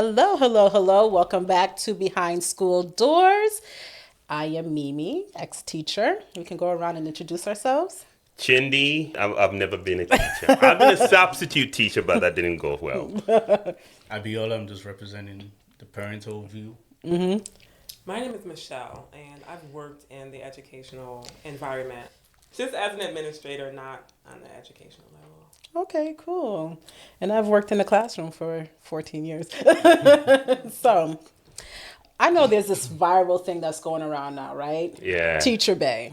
Hello, hello, hello. Welcome back to Behind School Doors. I am Mimi, ex-teacher. We can go around and introduce ourselves. Chindi, I've never been a teacher. I've been a substitute teacher, but that didn't go well. Abiola, I'm just representing the parental view. My name is Michelle, and I've worked in the educational environment, just as an administrator, not on the educational level. Okay, cool. And I've worked in the classroom for 14 years. So, I know there's this viral thing that's going around now, right? Yeah. Teacher Bay.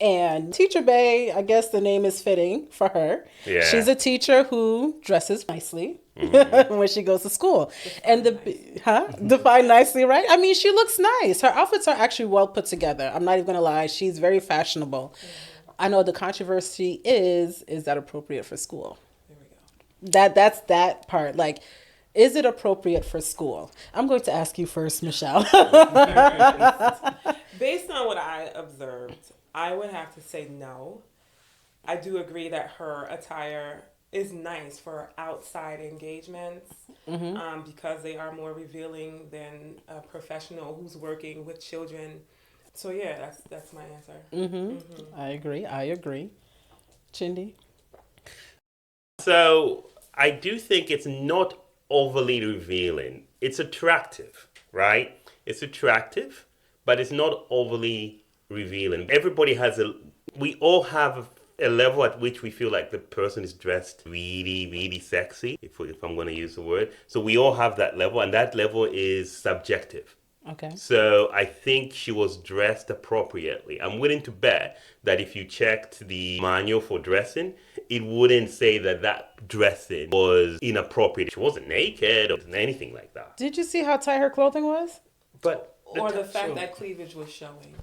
And Teacher Bay, I guess the name is fitting for her. Yeah. She's a teacher who dresses nicely when she goes to school. Define nicely, right? I mean, she looks nice. Her outfits are actually well put together. I'm not even going to lie. She's very fashionable. I know the controversy is that appropriate for school? There we go. That's that part. Like, is it appropriate for school? I'm going to ask you first, Michelle. Based on what I observed, I would have to say no. I do agree that her attire is nice for outside engagements because they are more revealing than a professional who's working with children. So yeah, that's my answer. I agree. Chindi? So I do think it's not overly revealing. It's attractive, right? It's attractive, but it's not overly revealing. We all have a level at which we feel like the person is dressed really, really sexy, if I'm going to use the word. So we all have that level, and that level is subjective. Okay. So I think she was dressed appropriately. I'm willing to bet that if you checked the manual for dressing, it wouldn't say that dressing was inappropriate. She wasn't naked or anything like that. Did you see how tight her clothing was? But Or the fact that cleavage was showing.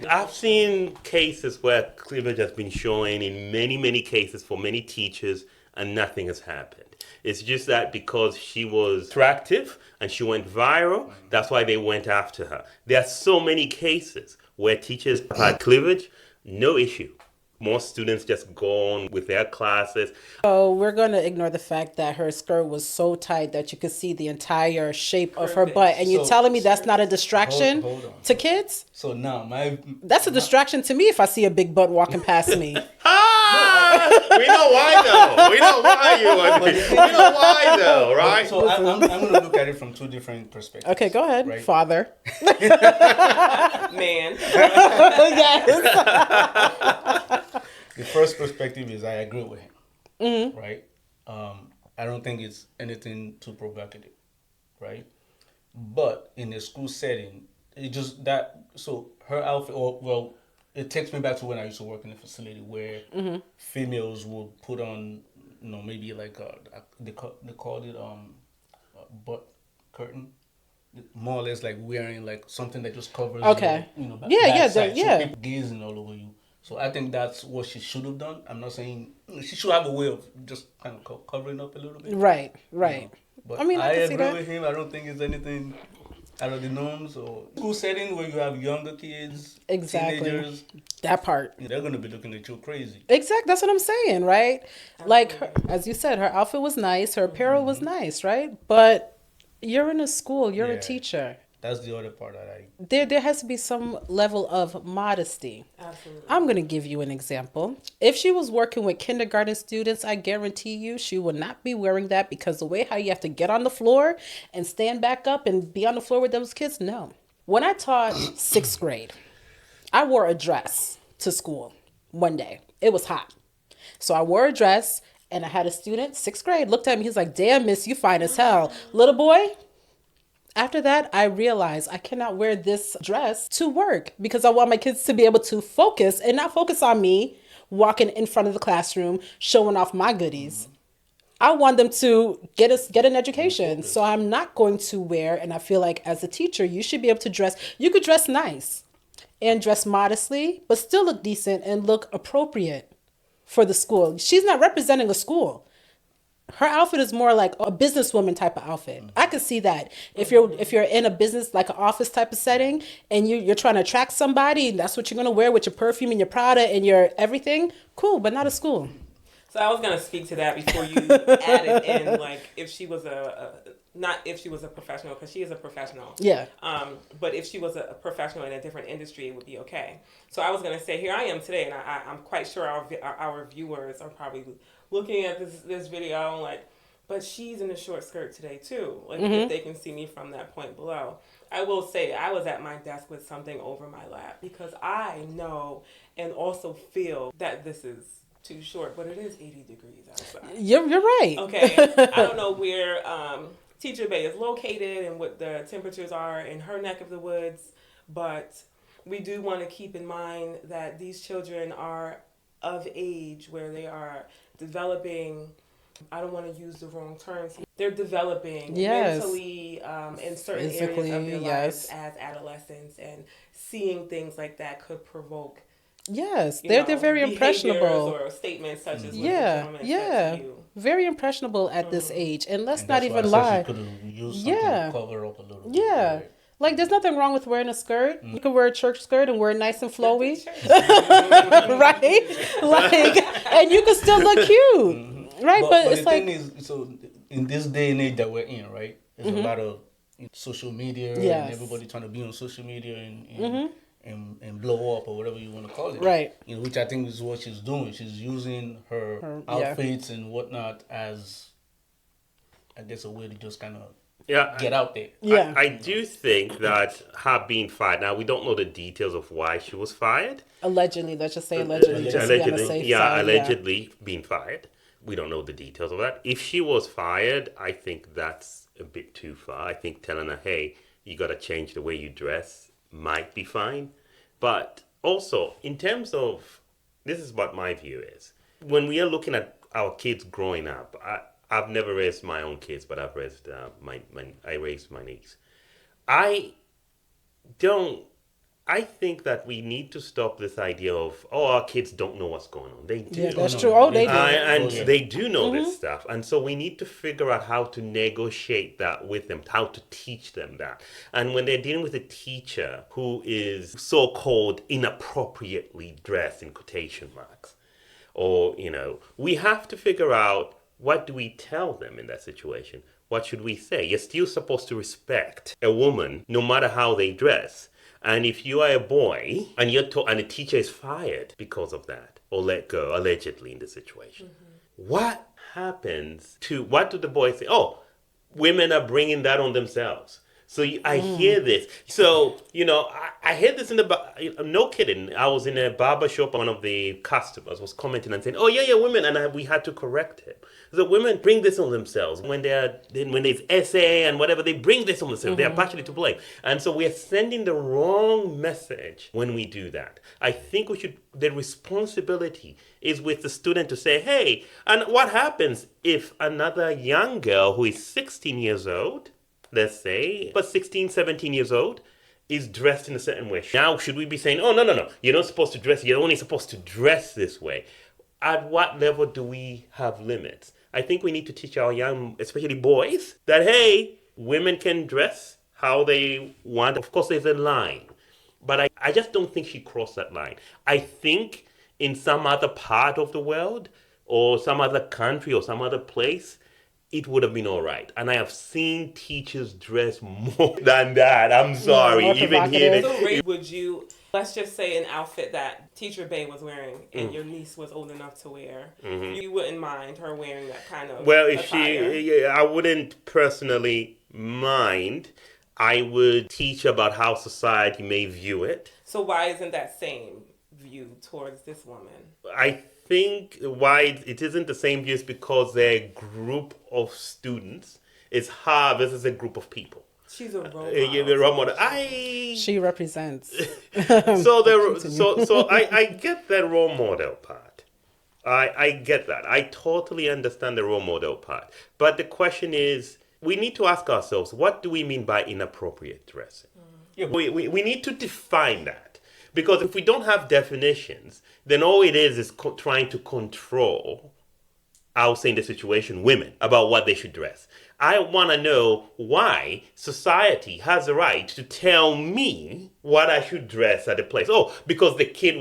I've seen cases where cleavage has been showing in many, many cases for many teachers and nothing has happened. It's just that because she was attractive and she went viral, that's why they went after her. There are so many cases where teachers had cleavage, no issue. Most students just go on with their classes. So we're going to ignore the fact that her skirt was so tight that you could see the entire shape of her butt. And you're telling me that's not a distraction Hold on. to kids? So now That's a distraction to me if I see a big butt walking past me. We know why though. We know why we know why though, right? So I'm going to look at it from two different perspectives. Okay, go ahead, Right. father. Man. Yes. The first perspective is I agree with him, right? I don't think it's anything too provocative, right? But in a school setting, it just that, so her outfit, it takes me back to when I used to work in a facility where females would put on, maybe like they called it butt curtain, more or less like wearing like something that just covers Okay. your, Yeah, backside, yeah. so people gazing all over you. So I think that's what she should have done. I'm not saying she should have a way of just kind of covering up a little bit. Right. But I mean, I can see agree that. with him. I don't think it's anything out of the norms or school setting where you have younger kids, Exactly. teenagers. That part. They're gonna be looking at you crazy. Exactly. That's what I'm saying, right? Like, as you said, her outfit was nice. Her apparel was nice, right? But you're in a school. You're a Yeah. teacher. That's the other part that I. There has to be some level of modesty. Absolutely. I'm going to give you an example. If she was working with kindergarten students, I guarantee you she would not be wearing that because the way how you have to get on the floor and stand back up and be on the floor with those kids, no. When I taught sixth grade, I wore a dress to school one day. It was hot. So I wore a dress and I had a student, sixth grade, looked at me. He's like, damn, miss, you fine as hell. Little boy, after that, I realized I cannot wear this dress to work because I want my kids to be able to focus and not focus on me walking in front of the classroom, showing off my goodies. I want them to get an education. So I'm not going to wear, and I feel like as a teacher, you should be able to dress. You could dress nice and dress modestly, but still look decent and look appropriate for the school. She's not representing a school. Her outfit is more like a businesswoman type of outfit. I could see that. If you're in a business, like an office type of setting, and you're trying to attract somebody, and that's what you're going to wear with your perfume and your Prada and your everything, cool, but not a school. So I was going to speak to that before you added in, like, if she was a not if she was a professional, because she is a professional. Yeah. But if she was a professional in a different industry, it would be okay. So I was going to say, here I am today, and I'm quite sure our viewers are probably looking at this video and like, but she's in a short skirt today too. Like if they can see me from that point below. I will say I was at my desk with something over my lap because I know and also feel that this is too short, but it is 80 degrees outside. You're right. Okay. I don't know where Teacher Bay is located and what the temperatures are in her neck of the woods, but we do want to keep in mind that these children are of age where they are developing. I don't want to use the wrong terms. They're developing mentally in certain physically, areas of their lives as adolescents, and seeing things like that could provoke. Yes, they're very impressionable. Or statements such as what the gentleman said to you. Very impressionable at this age, and let's And not that's why even I said lie. she could have used something to cover up a little bit. Yeah. Right? Like, there's nothing wrong with wearing a skirt. You can wear a church skirt and wear it nice and flowy, Right? right? Like, and you can still look cute, right? But it's the like, thing is, so in this day and age that we're in, right? There's a lot of social media and everybody trying to be on social media and blow up or whatever you want to call it. Right. You know, which I think is what she's doing. She's using her outfits and whatnot as, I guess, a way to just kind of get out there. yeah, I do think that her being fired. Now we don't know the details of why she was fired. allegedly, let's just say allegedly, just to be on the safe side. Allegedly being fired. We don't know the details of that. If she was fired, I think that's a bit too far. I think telling her, hey, you got to change the way you dress might be fine. But also, in terms of, this is what my view is. When we are looking at our kids growing up, I've never raised my own kids, but I've raised I raised my niece. I think that we need to stop this idea of, our kids don't know what's going on. They do. Yeah, that's true. Oh, they do. And they do know this stuff. And so we need to figure out how to negotiate that with them, how to teach them that. And when they're dealing with a teacher who is so-called inappropriately dressed, in quotation marks, or, we have to figure out, what do we tell them in that situation? What should we say? You're still supposed to respect a woman no matter how they dress. And if you are a boy and and the teacher is fired because of that or let go, allegedly in the situation, what happens what do the boys say? Oh, women are bringing that on themselves. So I hear this. So, I heard this no kidding. I was in a barber shop. One of the customers was commenting and saying, oh, yeah, women. And we had to correct him. So women bring this on themselves. When there's essay and whatever, they bring this on themselves. They are partially to blame. And so we are sending the wrong message when we do that. I think the responsibility is with the student to say, hey, and what happens if another young girl who is 16 years old, let's say, but 16, 17 years old, is dressed in a certain way. Now, should we be saying, oh, no, you're not supposed to dress, you're only supposed to dress this way? At what level do we have limits? I think we need to teach our young, especially boys, that, hey, women can dress how they want. Of course, there's a line. But I just don't think she crossed that line. I think in some other part of the world or some other country or some other place, it would have been all right. And I have seen teachers dress more than that. I'm sorry. more Even here. provocative. So, Ray, would you, let's just say an outfit that Teacher Bay was wearing and your niece was old enough to wear, you wouldn't mind her wearing that kind of Well, if attire? I wouldn't personally mind. I would teach about how society may view it. So why isn't that same view towards this woman? I think why it isn't the same view is because they're a group of students. It's her versus a group of people. She's a role model. The role model. She represents. So I get that role model part. I get that. I totally understand the role model part. But the question is, we need to ask ourselves, what do we mean by inappropriate dressing? Yeah, we need to define that. Because if we don't have definitions, then all it is trying to control, I'll say in the situation, women about what they should dress. I want to know why society has the right to tell me what I should dress at a place. Oh, because the kid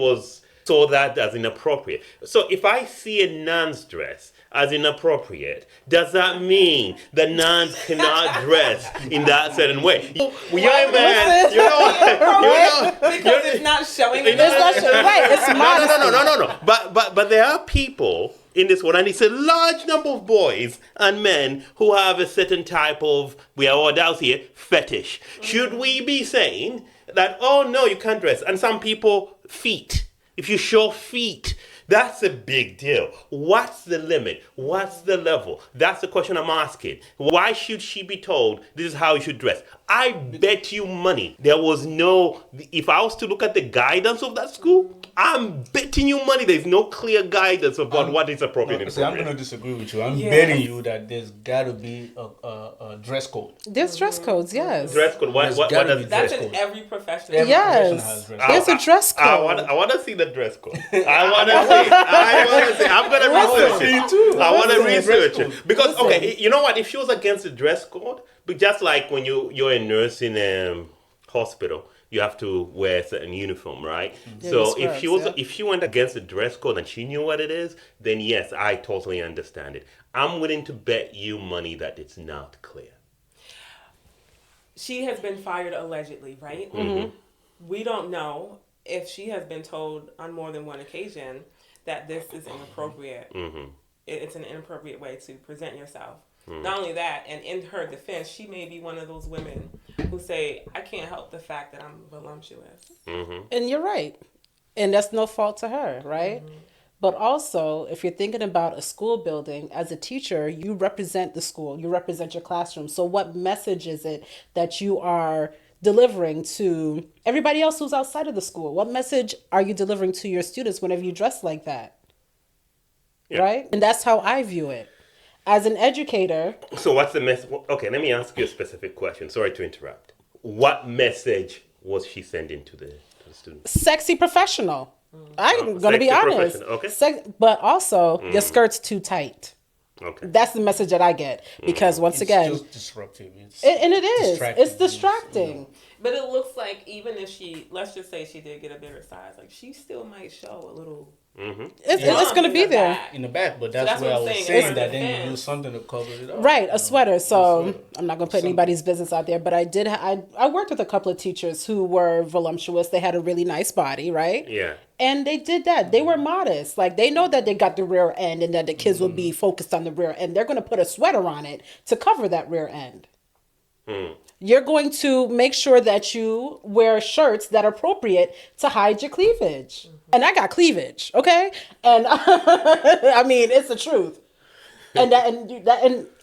saw that as inappropriate. So if I see a nun's dress, as inappropriate, does that mean that nuns cannot dress in that certain way? Young man, you know what? Because it's not showing. It's not right. It's modesty. No. But there are people in this world, and it's a large number of boys and men who have a certain type of, we are all down here, fetish. Should we be saying that, oh no, you can't dress? And some people, feet. If you show feet, that's a big deal. What's the limit? What's the level? That's the question I'm asking. Why should she be told this is how you should dress? I bet you money there was no, if I was to look at the guidance of that school, I'm betting you money there's no clear guidance about what is appropriate and See, I'm inappropriate. going to disagree with you. I'm betting you that there's got to be a dress code. There's dress codes, yes. Dress code, what There's does gotta be That's dress in code. every profession. Every profession has Yes. dress There's a dress code. I want to see the dress code. I want to see. I'm going to research it. I want to research it. Because, okay, you know what? If she was against the dress code, but just like when you're a nurse in a hospital, you have to wear a certain uniform, right? Yeah, So the scrubs, if she went against the dress code and she knew what it is, then yes, I totally understand it. I'm willing to bet you money that it's not clear. She has been fired allegedly, right? We don't know if she has been told on more than one occasion that this is inappropriate. It's an inappropriate way to present yourself. Not only that, and in her defense, she may be one of those women who say, I can't help the fact that I'm voluptuous. And you're right. And that's no fault to her, right? But also, if you're thinking about a school building, as a teacher, you represent the school, you represent your classroom. So what message is it that you are delivering to everybody else who's outside of the school? What message are you delivering to your students whenever you dress like that? Yeah. Right? And that's how I view it. As an educator. So what's the message? Okay, let me ask you a specific question. Sorry to interrupt. What message was she sending to the students? Sexy professional. I'm going to be sexy honest. professional, okay. But also, your skirt's too tight. Okay. That's the message that I get. Because once again, It's just disruptive. and it is. distracting. It's distracting. But it looks like even if she, let's just say she did get a bigger size, like she still might show a little. It's going to be there. In the back, but that's that's where I what I'm was saying. saying It's that then you defense. use something to cover it up. Right, a sweater. So sweater. I'm not going to put anybody's business out there, but I did. I worked with a couple of teachers who were voluptuous. They had a really nice body, right? Yeah. And they did that. They were modest. Like, they know that they got the rear end and that the kids will be focused on the rear end. They're going to put a sweater on it to cover that rear end. You're going to make sure that you wear shirts that are appropriate to hide your cleavage. And I got cleavage, okay? And I mean, it's the truth. And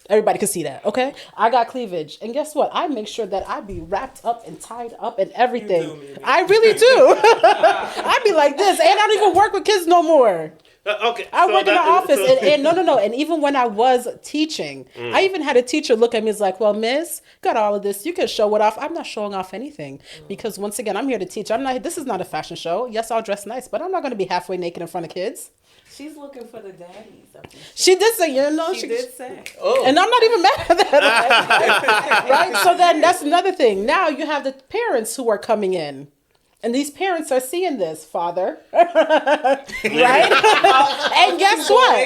everybody can see that, okay? I got cleavage. And guess what? I make sure that I be wrapped up and tied up and everything. You do, Mimi. I really do. I be like this. And I don't even work with kids no more. Okay. I work in the office, and no. And even when I was teaching, I even had a teacher look at me and was like, well, miss, got all of this. You can show it off. I'm not showing off anything because once again, I'm here to teach. This is not a fashion show. Yes, I'll dress nice, but I'm not going to be halfway naked in front of kids. She's looking for the daddies of these. She did say, She did say. Oh, and I'm not even mad at that. Right? So then that's another thing. Now you have the parents who are coming in. And these parents are seeing this, father. Right? And guess what?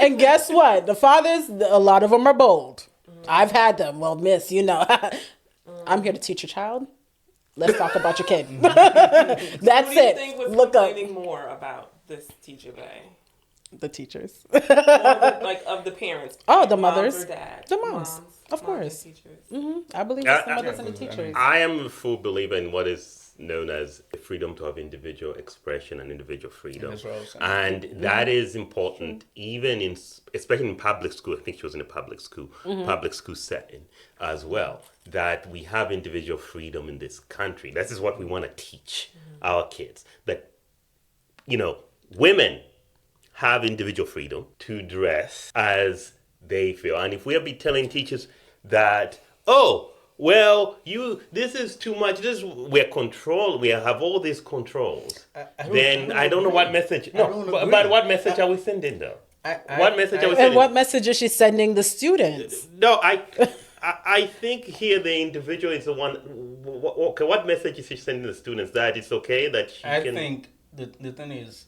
And guess what? The fathers, a lot of them are bold. I've had them. Well, miss, I'm here to teach your child. Let's talk about your kid. That's Who do you it. think was Look up. complaining more about this teacher bay? The teachers. Like of the parents. Oh, the moms mothers. or dads? The moms, of and course. teachers. I believe it's the mothers and the I mean, teachers. I am a full believer in what is known as the freedom to have individual expression and individual freedom. That's what I was saying. And that is important, even especially in public school. I think she was in a public school setting as well, that we have individual freedom in this country. This is what we want to teach our kids, that, women have individual freedom to dress as they feel. And if we'll be telling teachers that, this is too much, we're controlled, we have all these controls, I don't know what message, but what message are we sending though? What message are we And sending? what message is she sending the students? No, I think here the individual is the one, okay, what message is she sending the students? That it's okay that she I can... think the thing is,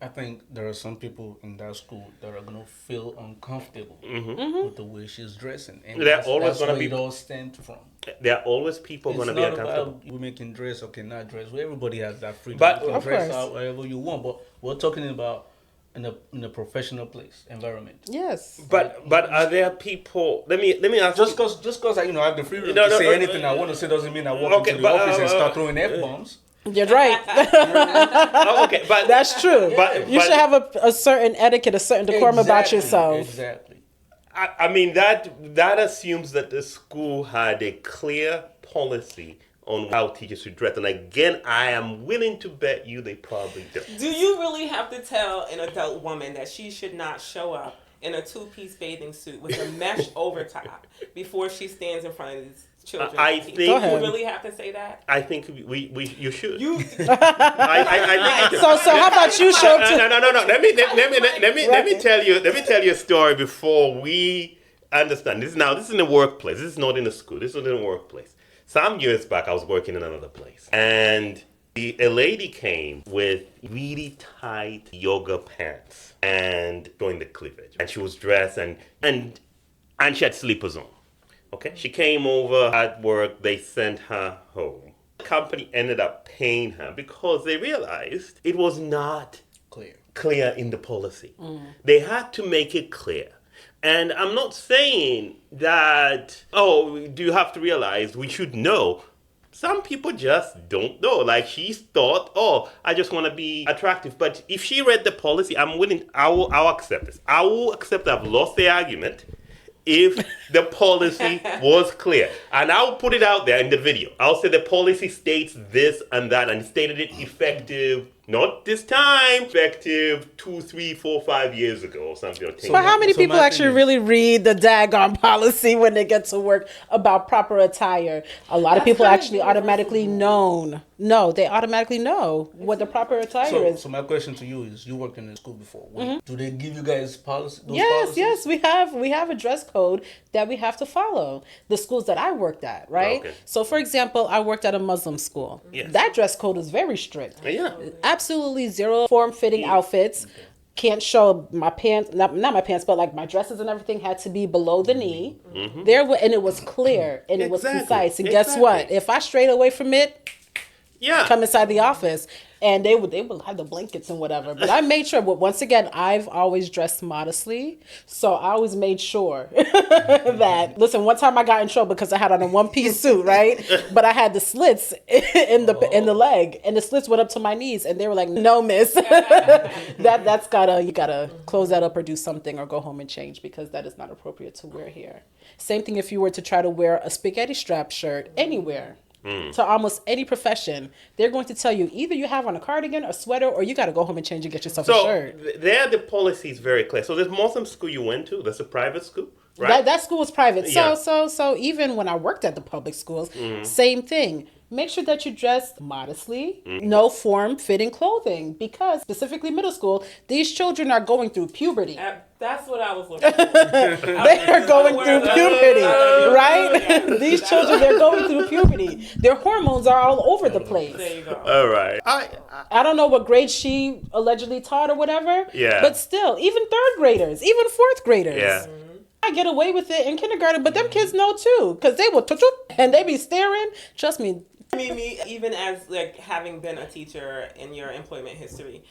I think there are some people in that school that are gonna feel uncomfortable with the way she's dressing, and There are always that's gonna where be it all stems from. there are always people It's going to be not uncomfortable. about women can dress or cannot dress. Well, everybody has that freedom. But You can Of dress course. out wherever you want, but we're talking about in a professional place environment. Yes. but are there people? Let me ask Just you. cause I I have the freedom No, to no, say anything I want to say doesn't mean I walk okay, into the but, office and start throwing f bombs. You're right. Oh, okay, but That's true. But- You but- should have a certain etiquette, a certain decorum about yourself. Exactly. I mean that assumes that the school had a clear policy on how teachers should dress, and again, I am willing to bet you they probably don't. Do you really have to tell an adult woman that she should not show up in a two-piece bathing suit with a mesh overtop before she stands in front of these children? I Do think- Go you ahead. really have to say that? I think we you should. You I think you should. So how about you show up to No. Let me tell you a story before we understand. This is in the workplace. This is not in the school. This is in the workplace. Some years back, I was working in another place, and a lady came with really tight yoga pants and showing the cleavage, and she was dressed and she had slippers on. Okay, she came over at work. They sent her home. The company ended up paying her because they realized it was not clear in the policy. They had to make it clear. And I'm not saying that, do you have to realize we should know? Some people just don't know. Like she thought, I just want to be attractive. But if she read the policy, I'll accept this. I will accept I've lost the argument if the policy was clear. And I'll put it out there in the video. I'll say the policy states this and that, and stated it effective, not this time, effective 2, 3, 4, 5 years ago or something. But how many So people my actually thing is- really read the daggone policy when they get to work about proper attire? A lot of That's people kind of actually universal automatically know. No, they automatically know what the proper attire So, is. so my question to you is: you worked in a school before. Do they give you guys policy? Those Yes, policies? yes, we have a dress code that we have to follow. The schools that I worked at, right? Okay. So, for example, I worked at a Muslim school. Yes. That dress code is very strict. Yeah. Absolutely zero form-fitting outfits. Can't show my pants, not my pants, but like my dresses and everything had to be below the knee. And it was clear and it was Exactly, concise. And guess what? exactly. If I strayed away from it, Yeah. come inside the office and they would have the blankets and whatever. But I made sure, but once again, I've always dressed modestly. So I always made sure that, listen, one time I got in trouble because I had on a one-piece suit, right? But I had the slits in the leg and the slits went up to my knees and they were like, no, miss, you gotta close that up or do something or go home and change because that is not appropriate to wear here. Same thing if you were to try to wear a spaghetti strap shirt anywhere. To almost any profession, they're going to tell you either you have on a cardigan, a sweater, or you got to go home and change and get yourself a So shirt. there, the policy is very clear. So there's Muslim school you went to. That's a private school, right? That school was private. Yeah. So even when I worked at the public schools, same thing. Make sure that you dress modestly, no form-fitting clothing, because specifically middle school, these children are going through puberty. That's what I was looking for. They are going through puberty, right? These children, they're going through puberty. Their hormones are all over the place. There you go. All right. I don't know what grade she allegedly taught or whatever. Yeah. But still, even third graders, even fourth graders. Yeah. I get away with it in kindergarten, but them kids know too, because they will and they be staring. Trust me. I mean, even as like having been a teacher in your employment history,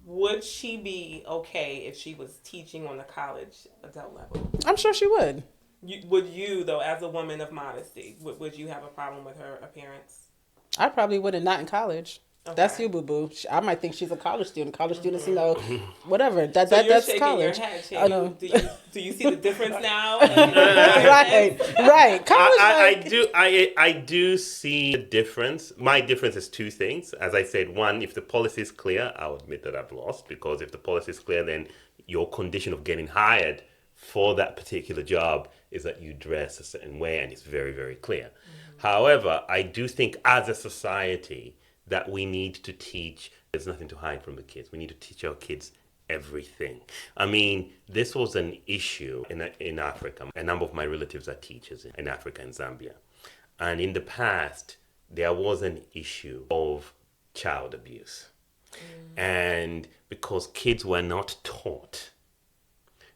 would she be okay if she was teaching on the college adult level? I'm sure she would. Would you, though, as a woman of modesty, would you have a problem with her appearance? I probably wouldn't, not in college. Okay. That's you, boo boo. I might think she's a college student. College students, whatever. So you're That's shaking college. your head. I know. Do you see the difference now? Right. College. I do see the difference. My difference is two things. As I said, one, if the policy is clear, I'll admit that I've lost, because if the policy is clear, then your condition of getting hired for that particular job is that you dress a certain way, and it's very, very clear. However, I do think as a society that we need to teach, there's nothing to hide from the kids. We need to teach our kids everything. I mean, this was an issue in Africa. A number of my relatives are teachers in Africa and Zambia. And in the past, there was an issue of child abuse. And because kids were not taught,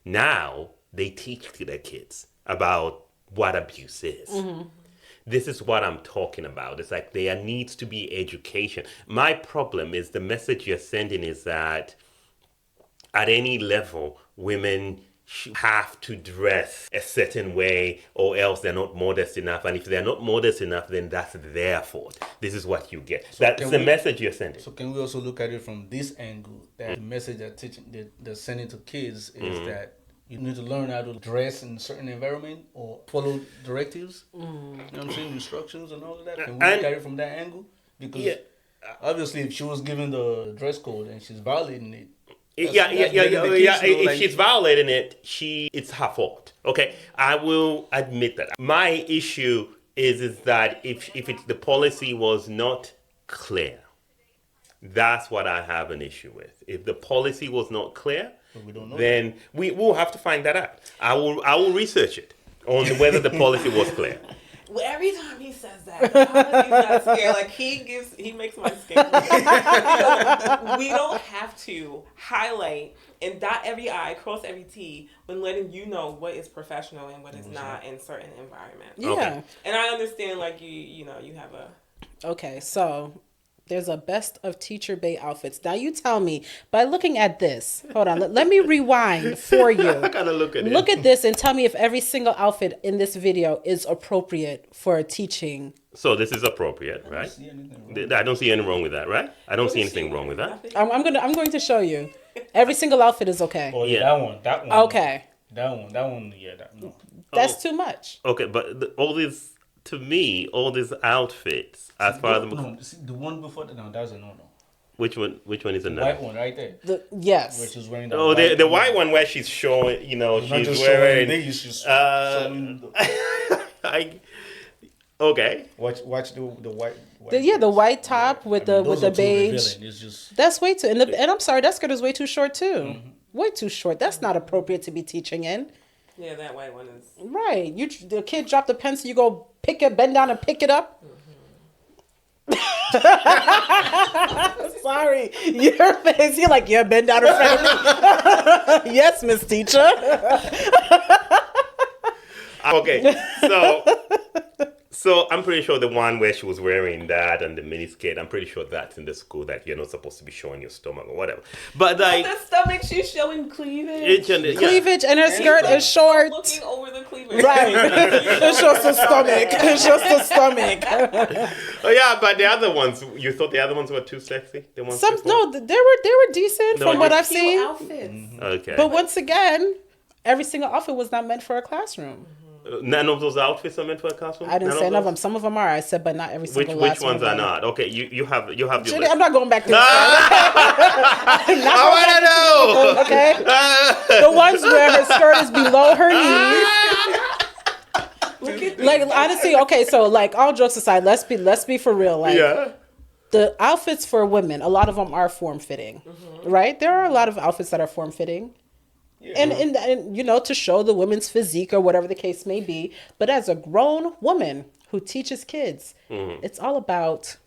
now they teach their kids about what abuse is. This is what I'm talking about. It's like there needs to be education. My problem is the message you're sending is that at any level, women have to dress a certain way or else they're not modest enough. And if they're not modest enough, then that's their fault. This is what you get. That's the message you're sending. So can we also look at it from this angle, that the message that they're sending to kids is that you need to learn how to dress in a certain environment or follow directives, you know what I'm saying, instructions and all of that. Can we look at it from that angle? Because obviously if she was given the dress code and she's violating it, if she's violating it, it's her fault. Okay, I will admit that. My issue is that if the policy was not clear, that's what I have an issue with. If the policy was not clear, we don't know then we will have to find that out. I will research it on whether the policy was clear. Well, every time he says that, I promise he's not scared. Like he makes my skin crawl. We don't have to highlight and dot every I, cross every T, when letting you know what is professional and what is not in certain environments. Yeah. Okay. And I understand, like you have a. Okay, so there's a best of teacher bay outfits. Now you tell me, by looking at this, hold on, let me rewind for you. I gotta look at it. Look at this and tell me if every single outfit in this video is appropriate for teaching. So this is appropriate, right? I don't see anything wrong with that, right? I don't see anything wrong with that. I'm going to show you. Every single outfit is okay. Oh Yeah. that one. Okay. That one, yeah, no. That's too much. Okay, but all these outfits, as far as The one before that, no, that's a no. which one is a no? White one right there. Yes. Where she's wearing that. Oh, the white one where she's showing, Not she's just wearing. showing niggas, she's showing Okay. watch the white. The white top with the beige. It's just That's way too. And I'm sorry, that skirt is way too short too. Way too short. That's not appropriate to be teaching in. Yeah, that white one is. Right. The kid dropped the pencil. You go bend down and pick it up. Sorry, your face. You're like, yeah, bend down in front of me. Yes, Miss Teacher. Okay, so I'm pretty sure the one where she was wearing that and the miniskirt, I'm pretty sure that's in the school that you're not supposed to be showing your stomach or whatever. But like the stomach, she's showing cleavage. Cleavage, and her skirt is short. Looking over the cleavage. Right. It's just the stomach. It's just the stomach. Oh yeah, but the other ones, you thought the other ones were too sexy? The ones before? No, they were decent from what I've seen. Outfits. Okay. But once again, every single outfit was not meant for a classroom. None of those outfits are meant for a classroom? I didn't say none of them. Some of them are. I said, but not every single Which last one. ones are not? Okay, you have the Judy, list. I'm not going back to I want to know. Okay. The ones where her skirt is below her knees. Look at Like honestly, okay, so like all jokes aside, let's be for real. Like Yeah. the outfits for women, a lot of them are form fitting. Right? There are a lot of outfits that are form fitting. yeah. And to show the woman's physique or whatever the case may be. But as a grown woman who teaches kids, it's all about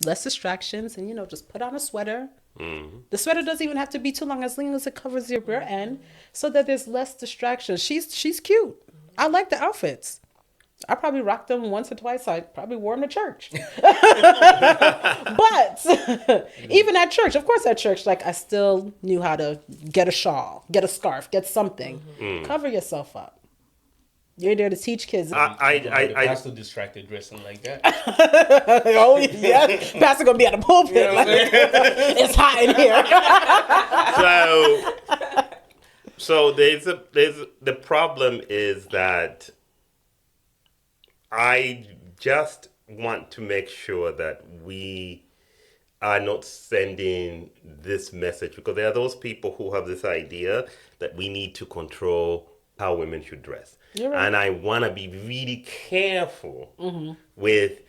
less distractions and just put on a sweater. The sweater doesn't even have to be too long as it covers your rear end so that there's less distraction. She's cute. I like the outfits. I probably rocked them once or twice. I probably wore them to church. But even at church, of course at church, like I still knew how to get a shawl, get a scarf, get something. Cover yourself up. You're there to teach kids. The pastor distracted dressing like that. Oh yeah, pastor gonna be at the pulpit. Like, it's hot in here. So the problem is that I just want to make sure that we are not sending this message, because there are those people who have this idea that we need to control how women should dress. You're right. And I want to be really careful with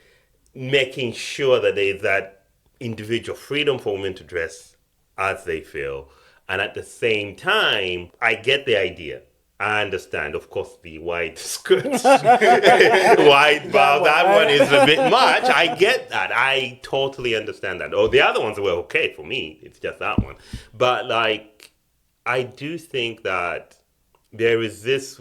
making sure that there is that individual freedom for women to dress as they feel. And at the same time, I get the idea I understand, of course, the white skirts, white bow. That one is a bit much. I get that. I totally understand that. Oh, the other ones were okay for me. It's just that one. But like, I do think that there is this.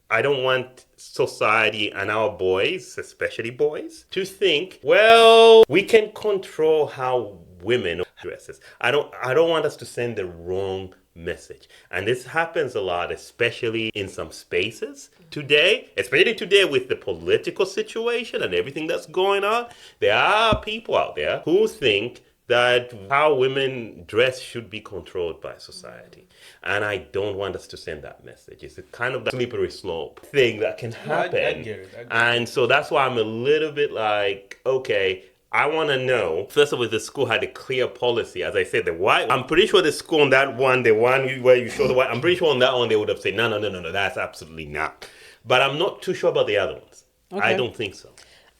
I don't want society and our boys, especially boys, to think, well, we can control how women dresses. I don't want us to send the wrong message. And this happens a lot, especially in some spaces today, especially today with the political situation and everything that's going on. There are people out there who think that how women dress should be controlled by society. And I don't want us to send that message. It's a kind of that slippery slope thing that can happen. I get it. And so that's why I'm a little bit like, okay, I want to know, first of all, if the school had a clear policy. As I said, the white, I'm pretty sure the school on that one, the one where you show the white, I'm pretty sure on that one they would have said, no, that's absolutely not. But I'm not too sure about the other ones. Okay. I don't think so.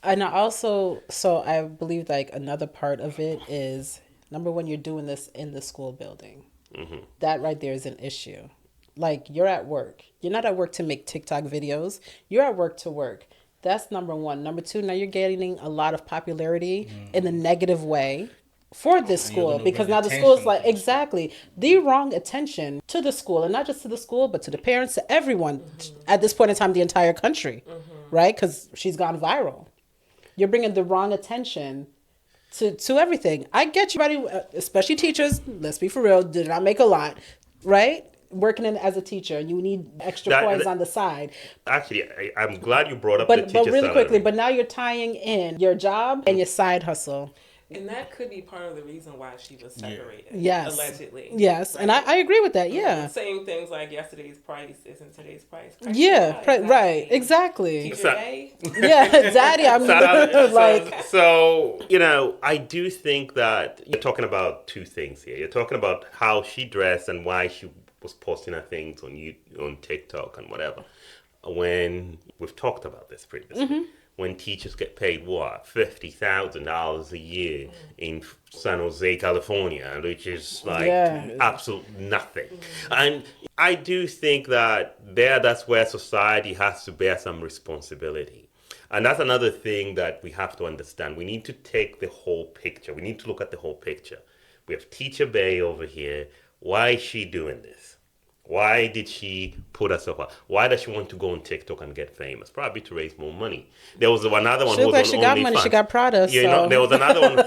And I also, so I believe like another part of it is, number one, you're doing this in the school building. Mm-hmm. That right there is an issue. Like, you're at work. You're not at work to make TikTok videos. You're at work to work. That's number one. Number two, now you're gaining a lot of popularity in a negative way for this school, because now the school is like, exactly, the wrong attention to the school, and not just to the school, but to the parents, to everyone at this point in time, the entire country, right? Because she's gone viral. You're bringing the wrong attention to everything. I get you, everybody, especially teachers, let's be for real, did not make a lot, right? Working in as a teacher, you need extra coins on the side. Actually, I'm glad you brought up the teacher But really salary. quickly, but now you're tying in your job and your side hustle. And that could be part of the reason why she was separated. Yes. Allegedly. Yes. Right? And I agree with that. Yeah. Saying things like yesterday's price isn't today's price. Yeah. Right. Exactly. Teacher Day. Yeah. Daddy, I'm like. So, you know, I do think that you're talking about two things here. You're talking about how she dressed and why she was posting her things on TikTok and whatever. When we've talked about this previously. When teachers get paid, what, $50,000 a year in San Jose, California, which is like absolute nothing. And I do think that that's where society has to bear some responsibility. And that's another thing that we have to understand. We need to take the whole picture. We need to look at the whole picture. We have Teacher Bay over here. Why is she doing this? Why did she put herself out? Why does she want to go on TikTok and get famous? Probably to raise more money. There was another one who was on she got money. She got products. You know, there was another one.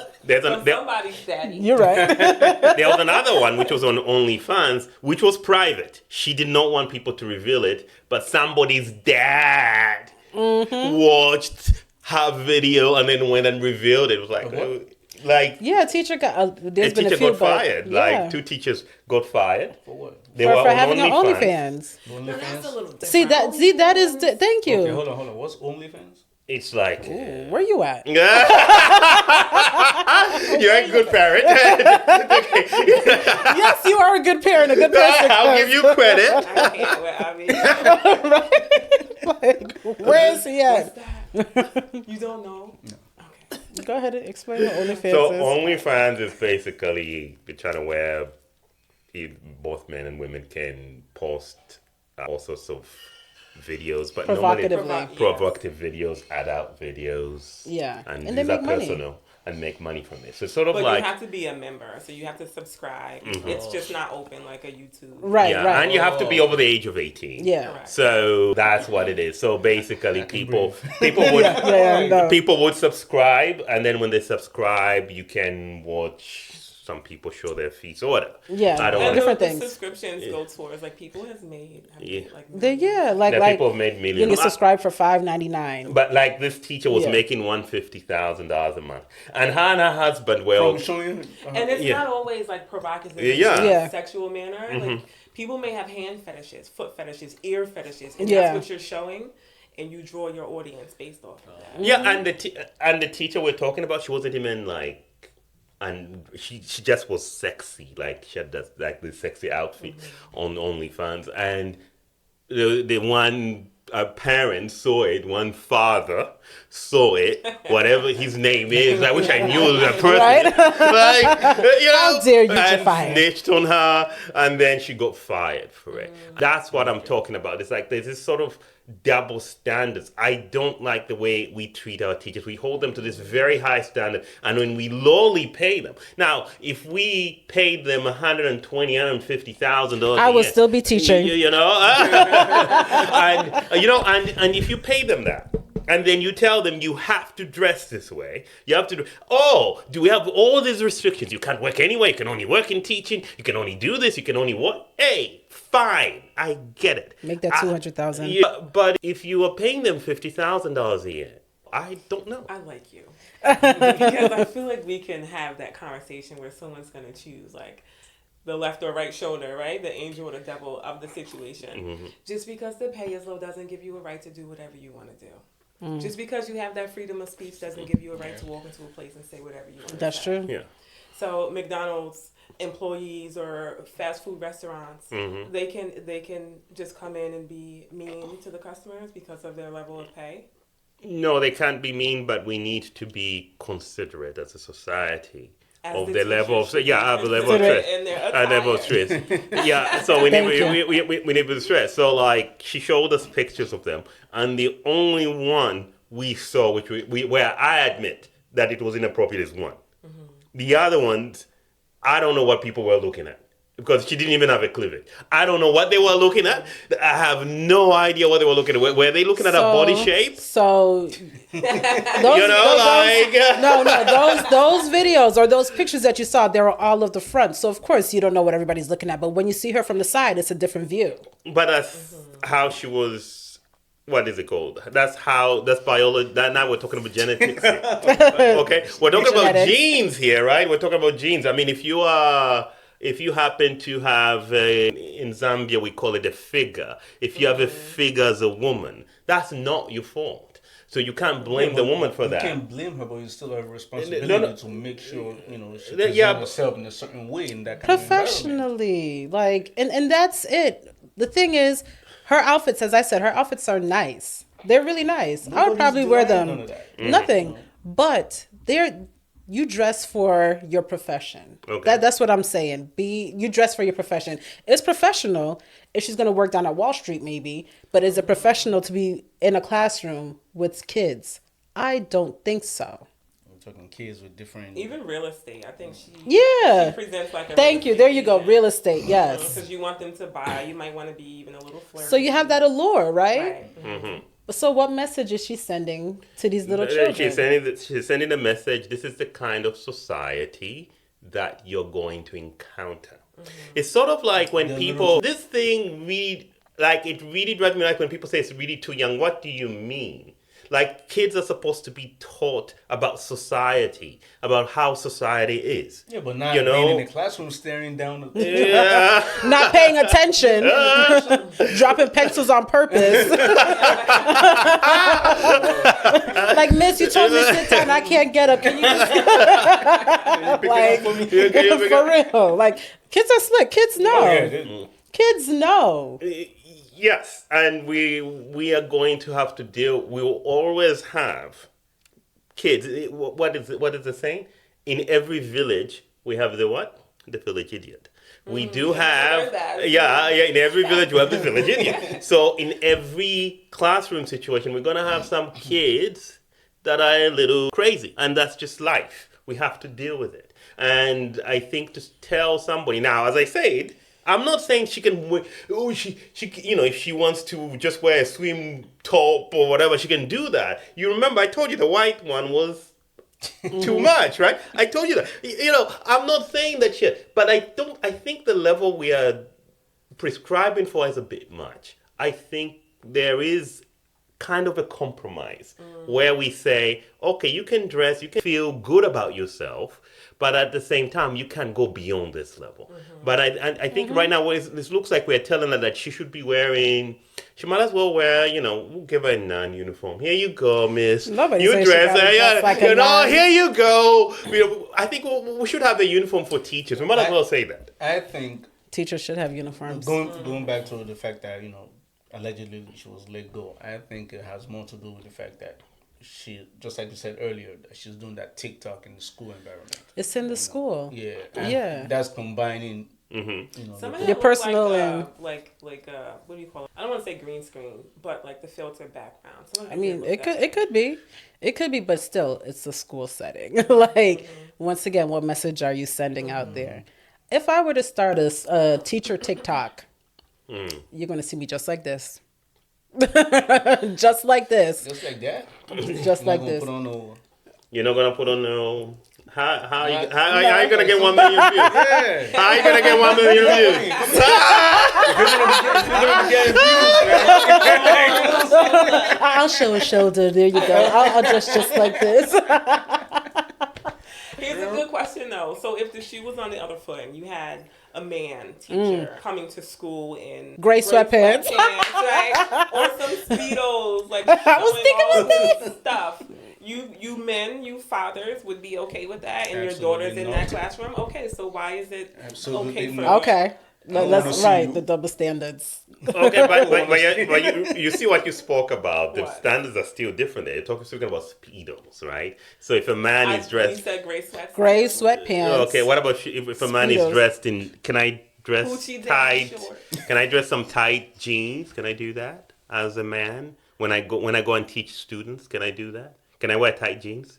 Somebody's daddy. You're right. There was another one which was on OnlyFans, which was private. She did not want people to reveal it, but somebody's dad watched her video and then went and revealed it. It was like, yeah, teacher got. There's been teacher a few, got fired. Yeah. Like 2 teachers got fired. For what? They were for on having an OnlyFans. OnlyFans. See that is thank you. Okay, hold on. What's OnlyFans? It's like, Ooh, where you at? You're a good parent. Yes, you are a good parent, a good person. I'll give you credit. Like, where is he at? You don't know? No. Go ahead and explain what OnlyFans So is. OnlyFans is basically the channel where both men and women can post all sorts of videos, but provocative videos, adult videos. Yeah. And they these are make money. personal and make money from it. So it's sort of But like... you have to be a member, so you have to subscribe. It's just not open like a YouTube. Right. And you have to be over the age of 18. Yeah. Correct. So that's what it is. So basically people would people would subscribe, and then when they subscribe, you can watch some people show their feet or whatever. Yeah. I don't And want different the things. Subscriptions go towards like people have made like people have made you millions. can subscribe for $5.99. But like this teacher was making $150,000 a month, and her husband and it's not always like provocative in a sexual manner. Like people may have hand fetishes, foot fetishes, ear fetishes, and that's what you're showing. And you draw your audience based off of that. Yeah, and the teacher we're talking about, she wasn't even like, and she just was sexy. Like she had this sexy outfit on OnlyFans, and the one parent saw it, one father saw it, whatever his name is. I wish I knew that person. Right? Like, you know, How dare you get and fired? snitched on her, and then she got fired for it. That's what I'm talking about. It's like there's this sort of double standards. I don't like the way we treat our teachers. We hold them to this very high standard, and when we lowly pay them. Now, if we paid them $120,000, $150,000, I would still be teaching. You know, and you know, and if you pay them that, and then you tell them you have to dress this way, you have to. Oh, do we have all these restrictions? You can't work anywhere. You can only work in teaching. You can only do this. You can only what? Hey, fine, I get it. Make that 200,000. Yeah, but if you are paying them $50,000 a year, I don't know. I like you. Because I feel like we can have that conversation where someone's going to choose, like, the left or right shoulder, right? The angel or the devil of the situation. Mm-hmm. Just because the pay is low doesn't give you a right to do whatever you want to do. Just because you have that freedom of speech doesn't give you a right to walk into a place and say whatever you want to That's say. true. Yeah. So McDonald's employees or fast food restaurants, Mm-hmm. they can just come in and be mean to the customers because of their level of pay. No, they can't be mean, but we need to be considerate as a society As of the the level of teachers yeah, should of be the level of considerate stress. in their A level of attire. stress. Yeah, so we Thank need to stress. So like she showed us pictures of them, and the only one we saw, which we where I admit that it was inappropriate, is one. Mm-hmm. The other ones, I don't know what people were looking at. Because she didn't even have a cleavage. I don't know what they were looking at. I have no idea what they were looking at. Were they looking at her body shape? So, You know, those videos or those pictures that you saw, they were all of the front. So of course you don't know what everybody's looking at. But when you see her from the side, it's a different view. But that's how she was. What is it called? That's biology. Now we're talking about genetics. Okay, we're talking about Genetics. genes here, right? We're talking about genes. I mean, if you happen to have in Zambia we call it a figure. If you have a figure as a woman, that's not your fault. So you can't blame the woman for that. You can't blame her, but you still have a responsibility No. to make sure she Yeah, presents but- herself in a certain way in that kind of environment. Professionally, like, and that's it. The thing is, her outfits, as I said, her outfits are nice. They're really nice. I would Nobody's probably wear denying them. none of that. Nothing. But you dress for your profession. Okay. That's what I'm saying. You dress for your profession. It's professional if she's gonna work down at Wall Street, maybe. But is it professional to be in a classroom with kids? I don't think so. We're talking kids with different. Even real estate, I think she Yeah. she presents like a Thank you. There you go. Real estate. Yes. because you want them to buy. You might want to be even a little flirty. So you have that allure, right? Right. So what message is she sending to these little children? She's sending a message. This is the kind of society that you're going to encounter. It's sort of like when people, this thing it really drives me like when people say it's really too young. What do you mean? Like kids are supposed to be taught about society, about how society is. Yeah, but not you know? being in the classroom staring down the. Yeah. Not paying attention, dropping pencils on purpose. Like, miss, you told me to sit down. I can't get up. Can you just like for real? Like, kids are slick. Kids know. Yeah, Kids know. Yes, and we are going to have to deal. We will always have kids. What is the saying? In every village, we have the what? The village idiot. We do have, heard that. yeah. In every village, we have the village idiot. So in every classroom situation, we're gonna have some kids that are a little crazy, and that's just life. We have to deal with it. And I think to tell somebody now, as I said, I'm not saying she can. She if she wants to just wear a swim top or whatever, she can do that. You remember I told you the white one was too much, right? I told you that. I'm not saying that shit, but I think the level we are prescribing for is a bit much. I think there is kind of a compromise where we say, okay, you can dress, you can feel good about yourself, but at the same time, you can't go beyond this level. But I think right now, this looks like we're telling her that she should be wearing, she might as well wear, we'll give her a non-uniform. Here you go, miss. Nobody You says she dress, gotta dress like a non- here you go. I think we should have a uniform for teachers. We might as well say that. I think Teachers should have uniforms. going back to the fact that allegedly she was let go. I think it has more to do with the fact that she, just like you said earlier, that she's doing that TikTok in the school environment. It's in the school. Yeah, and Yeah. that's combining. Some of Your them personal look and- like what do you call it? I don't want to say green screen, but like the filtered background. Some of I them mean, look it that way. could be, but still, it's a school setting. Like, once again, what message are you sending out there? If I were to start a teacher TikTok, you're gonna see me just like this, just like this, Just like that. just like Not gonna this. put on no. You're not gonna put on no. How you No. gonna get 1 million views? Yeah. How you gonna get 1 million views? I'll show a shoulder. There you go. I'll dress just like this. Here's a good question though. So if the shoe was on the other foot and you had a man teacher coming to school in Gray sweatpants. right? Or some Speedos, like I was thinking all of this stuff. You men, you fathers would be okay with that, and your Absolutely daughters in not. that classroom. Okay, so why is it Absolutely okay for not. Okay, wanna that's see right. you. The double standards. Okay, but you see what you spoke about. The What? standards are still different. There, you're speaking about speedos, right? So if a man is You dressed, said gray sweatpants. Gray sweatpants. okay, what about if a man is Speedos. dressed in? Can I dress Gucci down tight? short. Can I dress some tight jeans? Can I do that as a man when I go and teach students? Can I do that? Can I wear tight jeans?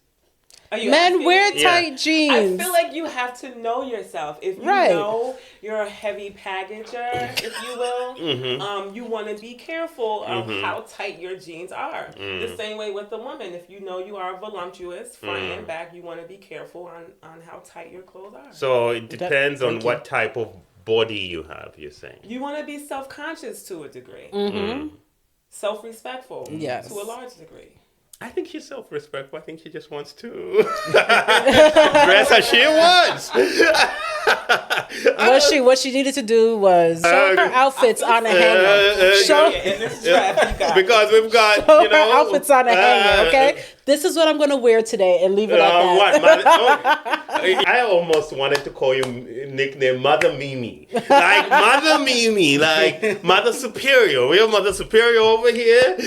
Are you Men asking wear me? Yeah. tight jeans. I feel like you have to know yourself. If you Right. know you're a heavy packager, if you will, Mm-hmm. you want to be careful of how tight your jeans are. Mm. The same way with the woman. If you know you are voluptuous, front Mm. and back, you want to be careful on how tight your clothes are. So it depends on thank you. what type of body you have. You're saying. You want to be self-conscious to a degree. Mm. Self-respectful Yes. to a large degree. I think she's self-respectful. I think she just wants to dress as she wants. What she needed to do was show her outfits on a hanger. Show Yeah, in this draft, you got Because we've got, show you know, her outfits on a hanger. Okay, this is what I'm gonna wear today, and leave it at that. What? I almost wanted to call you nickname Mother Mimi. Like Mother Mimi, like Mother Superior. We're Mother Superior over here.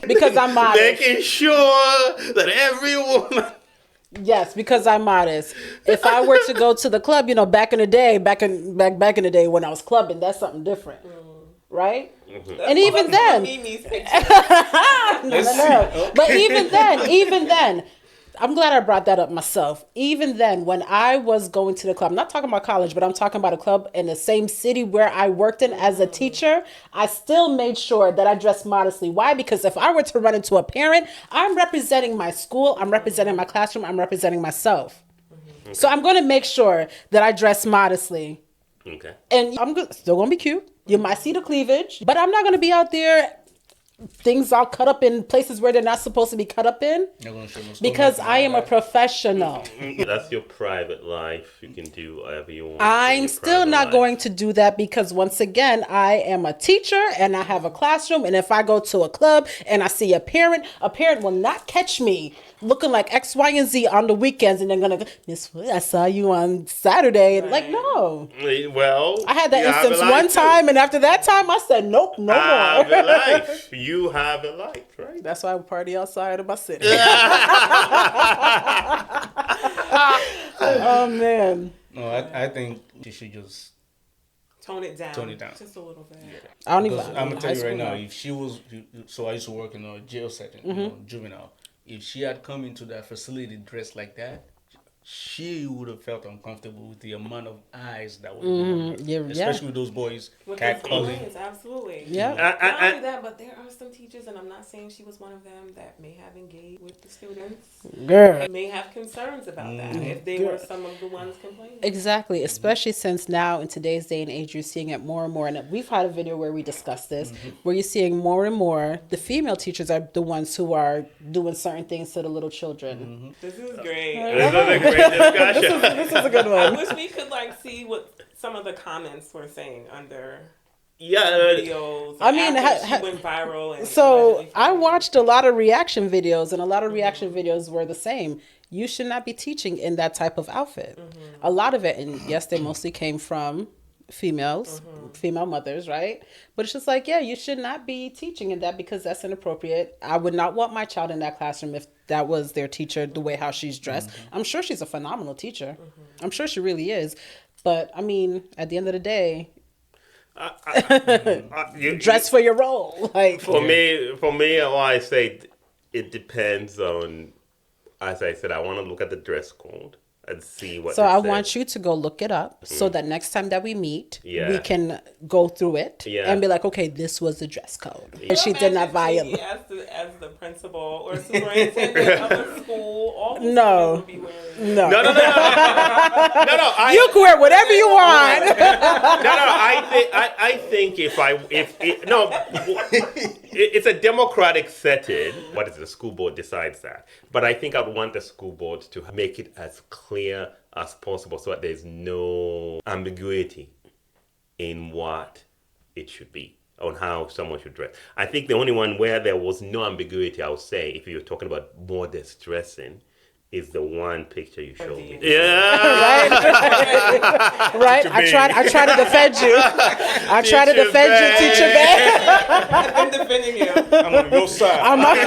Because I'm modest. Making sure that every woman. Yes, because I'm modest. If I were to go to the club, you know, back in the day when I was clubbing, that's something different, right? And even then, Mimi's picture. no. But even then, I'm glad I brought that up myself. Even then, when I was going to the club, I'm not talking about college, but I'm talking about a club in the same city where I worked in as a teacher, I still made sure that I dressed modestly. Why? Because if I were to run into a parent, I'm representing my school, I'm representing my classroom, I'm representing myself. Okay. So I'm going to make sure that I dress modestly. Okay. And I'm still going to be cute. You might see the cleavage, but I'm not going to be out there things all cut up in places where they're not supposed to be cut up in, because I am a professional. That's your private life. You can do whatever you want. I'm still not life. going to do that because, once again, I am a teacher and I have a classroom. And if I go to a club and I see a parent will not catch me looking like X, Y, and Z on the weekends, and they're gonna go, Miss Wood, I saw you on Saturday. Like, no. Well, I had that you have a instance life one too. time, and after that time, I said, nope, no Have more. a life. You have a life, right? That's why I party outside of my city. Oh, man. No, I think you should just. Tone it down. Tone it down. Just a little bit. I don't even. Because I'm gonna tell you right now, now. if she was, so I used to work in a jail setting, you know, juvenile. If she had come into that facility dressed like that, she would have felt uncomfortable with the amount of eyes that would be on her. Yeah, Especially with those boys With catcalling. those boys, absolutely. Yeah. Not only that, but there are some teachers, and I'm not saying she was one of them, that may have engaged with the students. Girl. May have concerns about that if they were some of the ones complaining. Exactly, especially since now in today's day and age, you're seeing it more and more. And we've had a video where we discussed this, where you're seeing more and more the female teachers are the ones who are doing certain things to the little children. This is great. This is a great discussion. This is a good I one. wish we could see what some of the comments were saying under Yeah. videos. I mean, after she went viral. And So allegedly I found. watched a lot of reaction videos, and a lot of reaction videos were the same. You should not be teaching in that type of outfit. A lot of it, and yes, they mostly came from females, female mothers, right? But it's just like, yeah, you should not be teaching in that because that's inappropriate. I would not want my child in that classroom if that was their teacher, the way how she's dressed. I'm sure she's a phenomenal teacher. I'm sure she really is. But I mean, at the end of the day, dress for your role. Like For me, I say it depends on. As I said, I want to look at the dress code and see what. So I want you to go look it up so that next time that we meet, we can go through it and be like, okay, this was the dress code. And she did not violate. As the principal or superintendent of a school, all the No. would be wearing. No. No. You can wear whatever you want. I think it's a democratic setting. What is it? The school board decides that. But I think I'd want the school board to make it as clear as possible so that there's no ambiguity in what it should be, on how someone should dress. I think the only one where there was no ambiguity, I would say, if you're talking about modest dressing, is the one picture you showed me. Yeah. Right? I try to defend you. I try to defend you, Teacher Bay. I'm defending you. I'm on your side. I'm not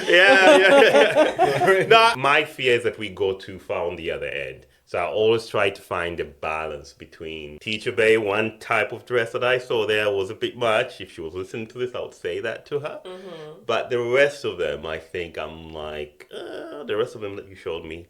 Yeah. No, my fear is that we go too far on the other end. So I always try to find a balance between Teacher Bay. One type of dress that I saw there was a bit much. If she was listening to this, I would say that to her. But the rest of them, I think I'm like, the rest of them that you showed me,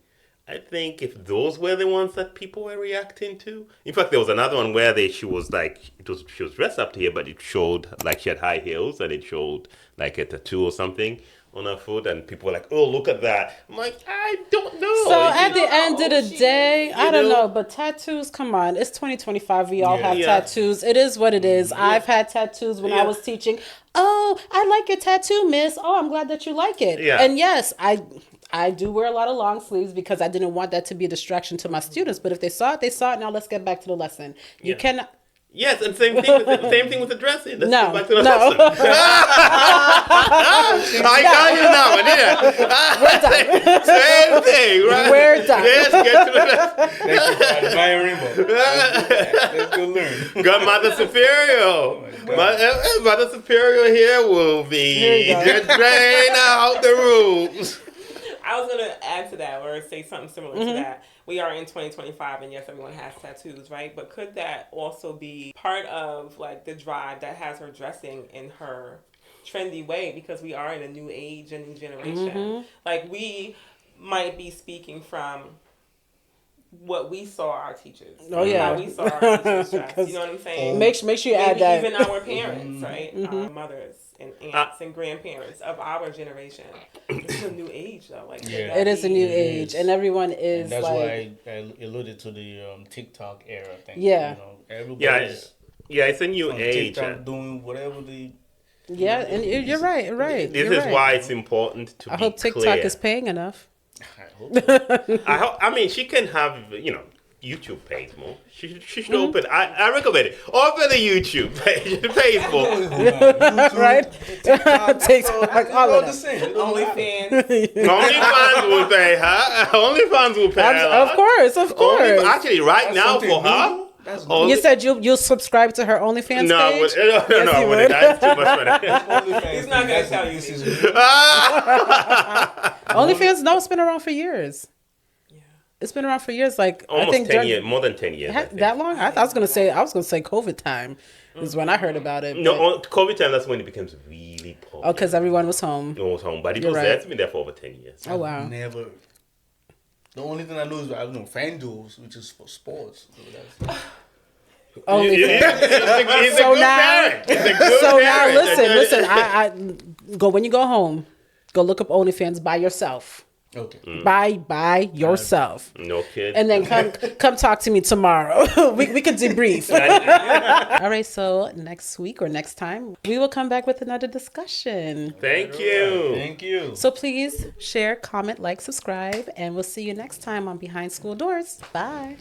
I think if those were the ones that people were reacting to. In fact, there was another one where she was dressed up to here, but it showed like she had high heels and it showed like a tattoo or something on her foot, and people were like, "Oh, look at that!" I'm like, I don't know. So at the end of the day, I don't know, but tattoos, come on, it's 2025. We all have tattoos. It is what it is. I've had tattoos when I was teaching. Oh, I like your tattoo, miss. Oh, I'm glad that you like it. Yeah. And yes, I do wear a lot of long sleeves because I didn't want that to be a distraction to my students. But if they saw it, they saw it. Now let's get back to the lesson. You cannot. Yes, and same thing with the dressing. Let's No, get back to the no. lesson. I got you now, We're done. Same thing, right? We're done. Let's get to the lesson. Thank you for admiring Rainbow. Let's go learn. Got Mother Superior. Mother Superior here will be just drain out the rules. I was going to add to that or say something similar to that. We are in 2025 and yes, everyone has tattoos, right? But could that also be part of like the drive that has her dressing in her trendy way because we are in a new age and new generation? Like we might be speaking from what we saw our teachers. Oh, yeah. How we saw our teachers dress. You know what I'm saying? Make sure you add Maybe that. even our parents, right? Our mothers and aunts and grandparents of our generation. It's a new age, though. Like, It is a new age, and everyone is And that's like. why I alluded to the TikTok era thing. Yeah. You know, everybody's It's a new on age. TikTok doing whatever they. Yeah, and you're right. This You're is right. why it's important to I be hope TikTok clear. is paying enough. I hope so. I mean, she can have, YouTube pays more. She should open. I recommend it. Open the YouTube page. It pays more. Right? TikTok, all of the that. same. OnlyFans. OnlyFans will pay her. OnlyFans will pay her. Of course. Actually, right now something for her. new. That's Only- You said you'll subscribe to her OnlyFans no, page? no, Yes, you no, would. that's too much money. He's not going to tell you. This is OnlyFans, no, it's been around for years. It's been around for years. Like Almost I think 10 years, more than 10 years. I think. that long. I was gonna say COVID time is when I heard about it. No, but- on COVID time, that's when it becomes really popular. oh, because everyone was home. No one's home, but it You're was right. there. It's been there for over 10 years. Oh wow. never. The only thing I know is I know FanDuels, which is for sports. So that's, OnlyFans. He's a So good now- parent. He's a good So now parent. listen. I go when you go home. Go look up OnlyFans by yourself. okay. By yourself. No kids. And then come talk to me tomorrow. we could debrief. All right, so next week or next time, we will come back with another discussion. Thank you. Thank you. So please share, comment, like, subscribe, and we'll see you next time on Behind School Doors. Bye.